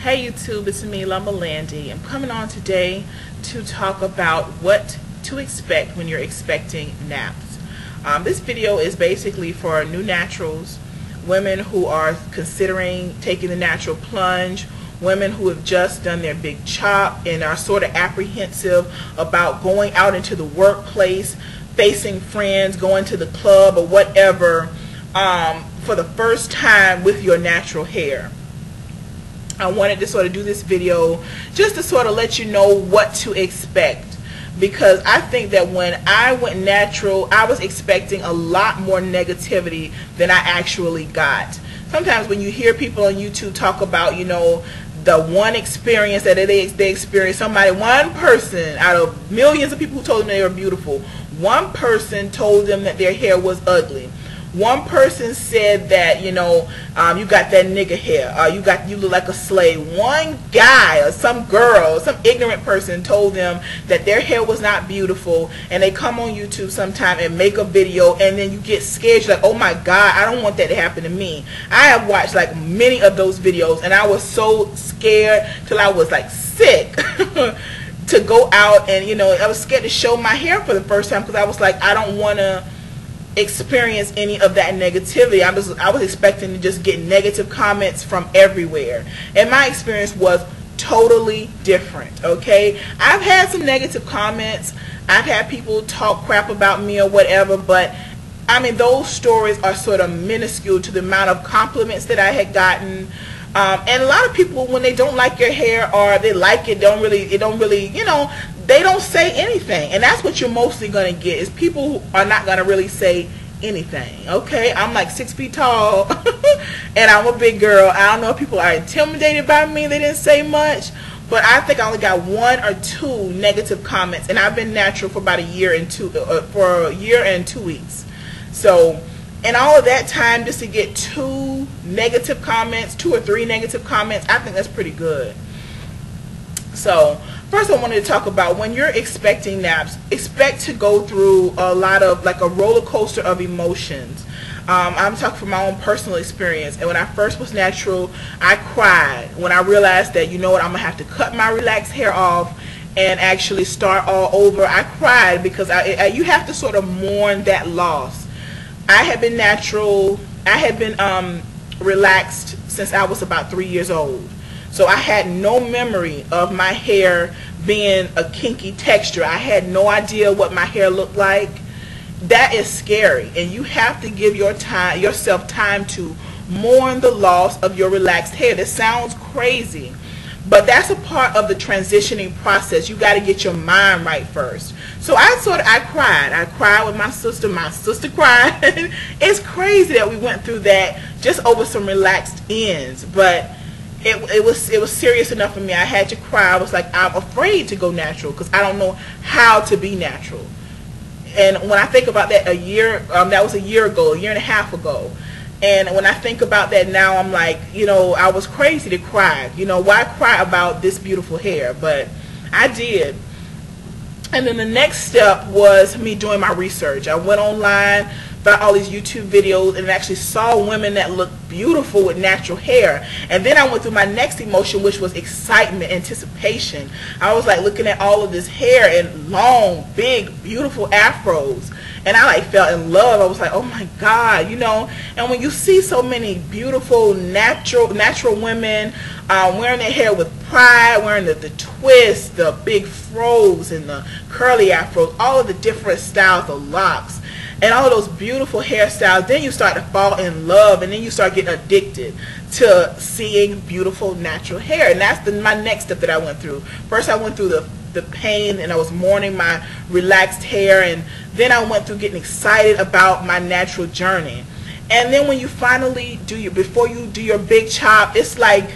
Hey YouTube, it's me, Landy. I'm coming on today to talk about what to expect when you're expecting naps. This video is basically for new naturals, women who are considering taking the natural plunge, women who have just done their big chop and are sort of apprehensive about going out into the workplace, facing friends, going to the club or whatever for the first time with your natural hair. I wanted to sort of do this video just to sort of let you know what to expect, because I think that when I went natural, I was expecting a lot more negativity than I actually got. Sometimes when you hear people on YouTube talk about, you know, the one experience that they experienced, one person out of millions of people who told them they were beautiful, one person told them that their hair was ugly. One person said that, you know, you got that nigga hair, you look like a slave. One guy or some girl, some ignorant person told them that their hair was not beautiful, and they come on YouTube sometime and make a video, and then you get scared. You're like, oh my God, I don't want that to happen to me. I have watched like many of those videos, and I was so scared till I was like sick to go out, and you know, I was scared to show my hair for the first time because I was like, I don't want to experience any of that negativity. I was expecting to just get negative comments from everywhere, and my experience was totally different. Okay, I've had some negative comments, I've had people talk crap about me or whatever, but I mean, those stories are sort of minuscule to the amount of compliments that I had gotten. And a lot of people, when they don't like your hair or they like it, don't really, you know, they don't say anything. And that's what you're mostly going to get, is people who are not going to really say anything. Okay, I'm like 6 feet tall and I'm a big girl. I don't know if people are intimidated by me, they didn't say much, but I think I only got 1 or 2 negative comments, and I've been natural for about a year and 2 weeks. So in all of that time, just to get 2 negative comments, 2 or 3 negative comments, I think that's pretty good. So first, I wanted to talk about when you're expecting naps, expect to go through a lot of, like, a roller coaster of emotions. I'm talking from my own personal experience, and when I first was natural, I cried when I realized that, you know what, I'm gonna have to cut my relaxed hair off and actually start all over. I cried because you have to sort of mourn that loss. I had been natural, I had been relaxed since I was about 3 years old. So I had no memory of my hair being a kinky texture. I had no idea what my hair looked like. That is scary, and you have to give yourself time to mourn the loss of your relaxed hair. That sounds crazy, but that's a part of the transitioning process. You got to get your mind right first. So I cried. I cried with my sister. My sister cried. It's crazy that we went through that just over some relaxed ends, but it was serious enough for me. I had to cry. I was like, I'm afraid to go natural because I don't know how to be natural. And when I think about that, that was a year ago, a year and a half ago. And when I think about that now, I'm like, you know, I was crazy to cry. You know, why cry about this beautiful hair? But I did. And then the next step was me doing my research. I went online, found all these YouTube videos, and actually saw women that looked beautiful with natural hair. And then I went through my next emotion, which was excitement, anticipation. I was like looking at all of this hair and long, big, beautiful afros, and I like fell in love. I was like, oh my God, you know. And when you see so many beautiful natural women wearing their hair with pride, wearing the twists, the big fros and the curly afros, all of the different styles of locks, and all of those beautiful hairstyles, then you start to fall in love, and then you start getting addicted to seeing beautiful natural hair. And that's my next step that I went through. First, I went through the pain, and I was mourning my relaxed hair, and then I went through getting excited about my natural journey. And then when you finally before you do your big chop, it's like,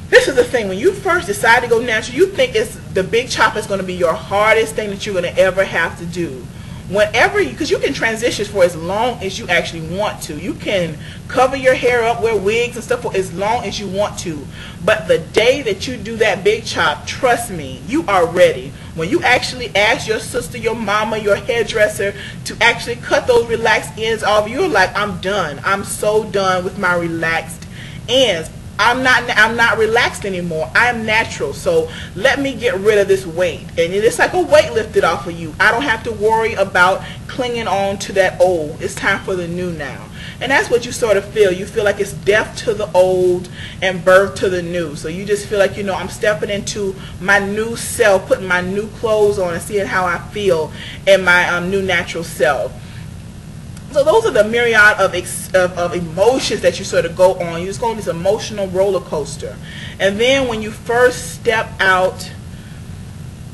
this is the thing, when you first decide to go natural, you think the big chop is going to be your hardest thing that you're going to ever have to do. Because you can transition for as long as you actually want to. You can cover your hair up, wear wigs and stuff for as long as you want to. But the day that you do that big chop, trust me, you are ready. When you actually ask your sister, your mama, your hairdresser to actually cut those relaxed ends off, you're like, I'm done. I'm so done with my relaxed ends. I'm not relaxed anymore. I am natural. So let me get rid of this weight. And it's like a weight lifted off of you. I don't have to worry about clinging on to that old. It's time for the new now. And that's what you sort of feel. You feel like it's death to the old and birth to the new. So you just feel like, you know, I'm stepping into my new self, putting my new clothes on and seeing how I feel in my new natural self. So those are the myriad of emotions that you sort of go on. You just go on this emotional roller coaster. And then when you first step out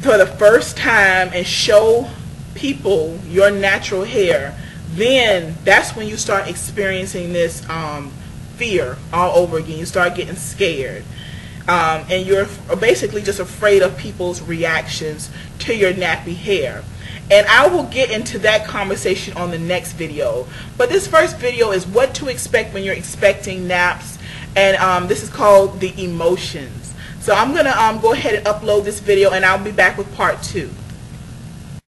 for the first time and show people your natural hair, then that's when you start experiencing this fear all over again. You start getting scared. And you're basically just afraid of people's reactions to your nappy hair. And I will get into that conversation on the next video. But this first video is what to expect when you're expecting naps. And this is called the emotions. So I'm going to go ahead and upload this video, and I'll be back with part 2.